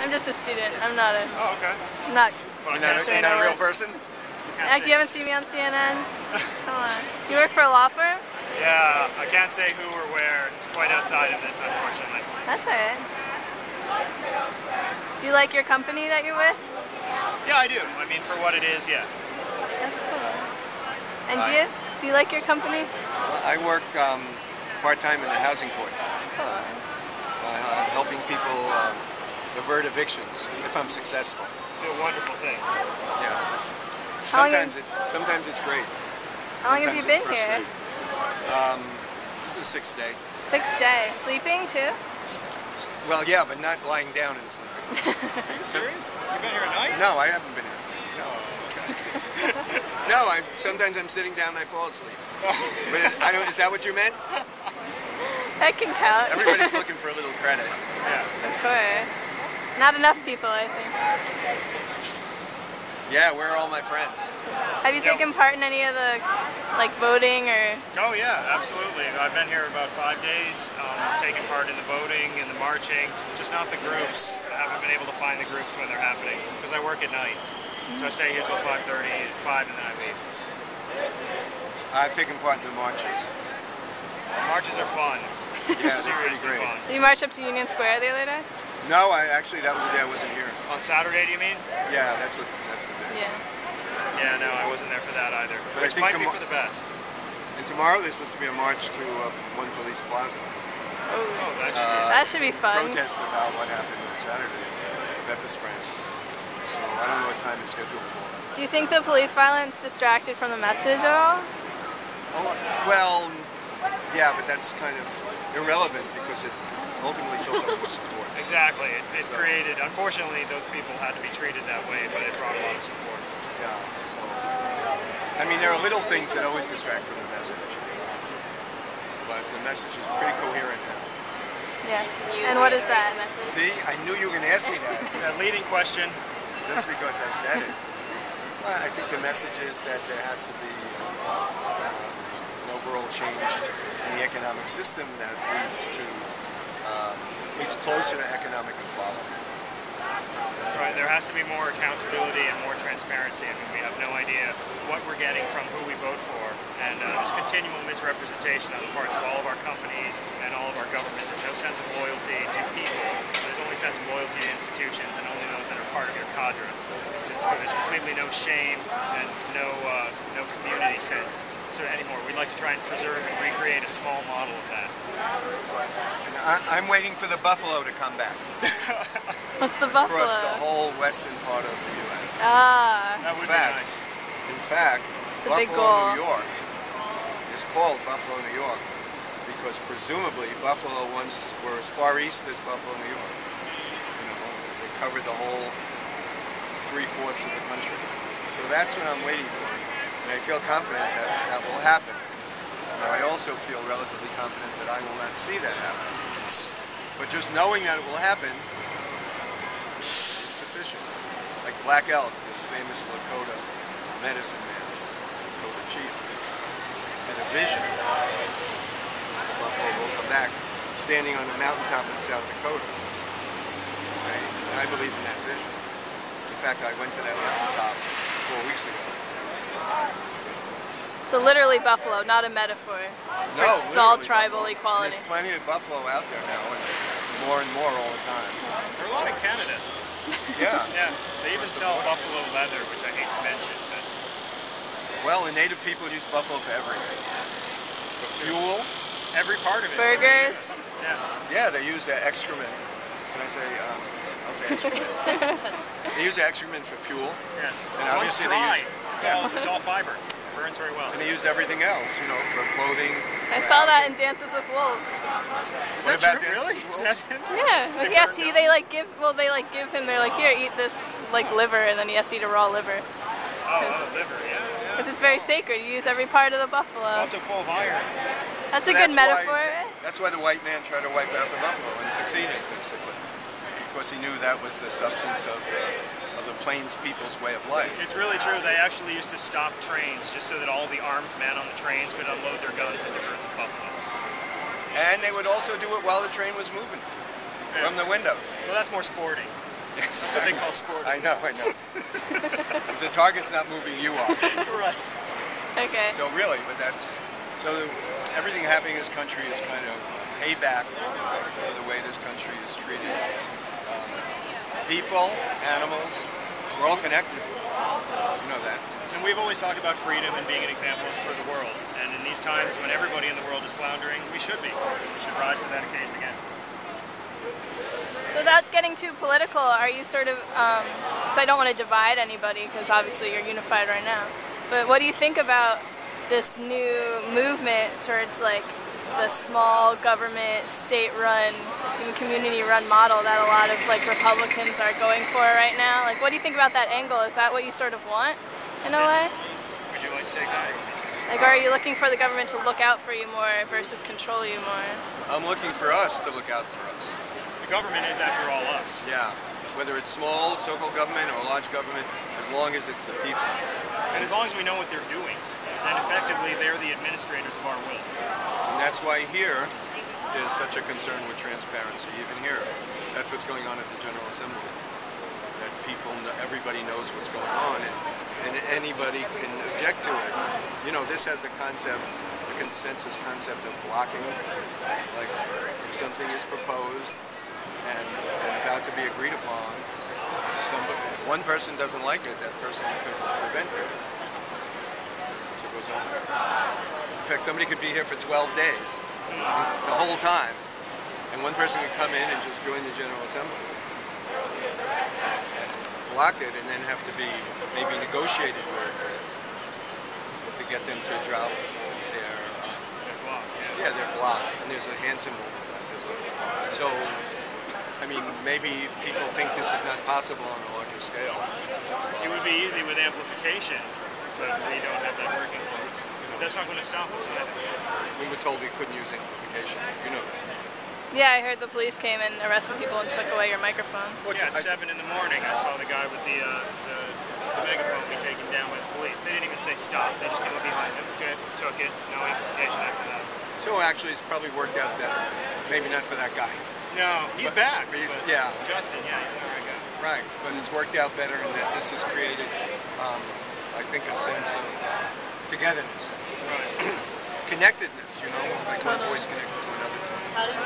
I'm just a student. I'm not a... Oh, okay. I'm not... Well, You're not a real person? Like, you haven't seen me on CNN? Come on. You work for a law firm? Yeah, I can't say who or where. It's quite outside of this, unfortunately. That's alright. Do you like your company that you're with? Yeah, I do. I mean, for what it is, yeah. That's cool. And you? Do you like your company? Well, I work part-time in the housing court. Cool. Helping people avert evictions, if I'm successful. It's a wonderful thing. Yeah. Sometimes it's great. How long have you been here? This is the 6th day. 6th day. Sleeping too? Well, yeah, but not lying down and sleeping. Are you serious? You've been here at night? No, I haven't been here. No. No, sometimes I'm sitting down and I fall asleep. But is that what you meant? That can count. Everybody's looking for a little credit. Yeah. Of course. Not enough people, I think. Yeah, where are all my friends? Have you taken part in any of the, like, voting or? Oh yeah, absolutely. I've been here about 5 days, taking part in the voting and the marching, just not the groups. I haven't been able to find the groups when they're happening, because I work at night. So I stay here till 5:30, 5, and then I leave. I've taken part in the marches. Marches are fun. Yeah, they're pretty Seriously great. fun. Did you march up to Union Square the other day? No, that was the day I wasn't here. On Saturday, do you mean? Yeah, that's the day. Yeah. Yeah, no, I wasn't there for that either. But Which might be for the best. And tomorrow there's supposed to be a march to One Police Plaza. Oh, that should be fun. Protest about what happened on Saturday, pepper spraying. So I don't know what time it's scheduled for. Do you think the police violence distracted from the message at all? Oh, well, yeah, but that's kind of irrelevant because it ultimately built up more support. Exactly. It created, unfortunately, those people had to be treated that way, but it brought a lot of support. Yeah, so, I mean, there are little things that always distract from the message. But the message is pretty coherent now. Yes. And what is that message? See, I knew you were going to ask me that. That leading question. Just because I said it. Well, I think the message is that there has to be an overall change in the economic system that leads closer to economic equality. Right, there has to be more accountability and more transparency. I mean, we have no idea what we're getting from who we vote for, and there's continual misrepresentation on the parts of all of our companies and all of our government. There's no sense of loyalty to people. There's only sense of loyalty to institutions, and only those that are part of your cadre. There's completely no shame and no community sense anymore. We'd like to try and preserve and recreate a small model of that. And I'm waiting for the buffalo to come back. What's the buffalo? Across the whole western part of the U.S. Ah. That would be nice. In fact, Buffalo, New York is called Buffalo, New York because presumably Buffalo once were as far east as Buffalo, New York. You know, they covered the whole 3/4 of the country. So that's what I'm waiting for. And I feel confident that that will happen. Now I also feel relatively confident that I will not see that happen. But just knowing that it will happen is sufficient. Like Black Elk, this famous Lakota medicine man, Lakota chief, had a vision. The buffalo will come back standing on a mountaintop in South Dakota. Okay? And I believe in that vision. In fact, I went to that mountaintop 4 weeks ago. So literally buffalo, not a metaphor. No, it's all tribal buffalo. equality. There's plenty of buffalo out there now, and more all the time. There are a lot in Canada. Yeah. Yeah. They even sell buffalo leather, which I hate to mention. But well, the native people use buffalo for everything. For fuel. Every part of it. Burgers. Yeah. Yeah, they use their excrement. Can I say? I'll say excrement. They use their excrement for fuel. Yes. And obviously dry. They use, it's all fiber. Burns very well. And they used everything else, you know, for clothing. I saw that in Dances with Wolves. Is that true? Really? Yeah. But yes, they give him. They're like, here, eat this like liver, and then he has to eat a raw liver. Oh, liver, yeah. Because it's very sacred. You use every part of the buffalo. It's also full of iron. That's a good metaphor. That's why the white man tried to wipe out the buffalo and succeeded, basically, because he knew that was the substance of the Plains people's way of life. It's really true. They actually used to stop trains just so that all the armed men on the trains could unload their guns into herds of buffalo. And they would also do it while the train was moving from the windows. Well, that's more sporting. Yes, That's what they call sports. I know. If the target's not moving, you are. Right. Okay. So really, so everything happening in this country is kind of payback for the way this country is treated. People, animals, we're all connected. You know that. And we've always talked about freedom and being an example for the world. And in these times when everybody in the world is floundering, we should be. We should rise to that occasion again. So without getting too political, are you sort of, because I don't want to divide anybody, because obviously you're unified right now, but what do you think about this new movement towards like the small government, state-run, even community-run model that a lot of like Republicans are going for right now? Like, what do you think about that angle? Is that what you sort of want, in a way? Would you like to take that? Like, are you looking for the government to look out for you more versus control you more? I'm looking for us to look out for us. The government is, after all, us. Yeah, whether it's small, so-called government or large government, as long as it's the people. And as long as we know what they're doing, then effectively they're the administrators of our will. And that's why here is such a concern with transparency, even here. That's what's going on at the General Assembly. That everybody knows what's going on, and anybody can object to it. You know, this has the consensus concept of blocking. Like, if something is proposed and about to be agreed upon, if one person doesn't like it, that person could prevent it. So it goes on. In fact, somebody could be here for 12 days, the whole time, and one person could come in and just join the General Assembly and block it, and then have to be maybe negotiated with to get them to drop their block. And there's a hand symbol for that. So, I mean, maybe people think this is not possible on a larger scale. It would be easy with amplification, but we don't have that working for us. That's not going to stop us either. We were told we couldn't use amplification. You know that. Yeah, I heard the police came and arrested people and took away your microphones. Yeah, at 7 in the morning, I saw the guy with the megaphone be taken down by the police. They didn't even say stop. They just came up behind him, took it, no amplification after that. So actually, it's probably worked out better. Maybe not for that guy. No, he's back. Yeah. Justin, yeah, he's an alright guy. Right, but it's worked out better in that this has created, I think, a sense of togetherness. Right. Connectedness, you know, like one voice connected to another. How do you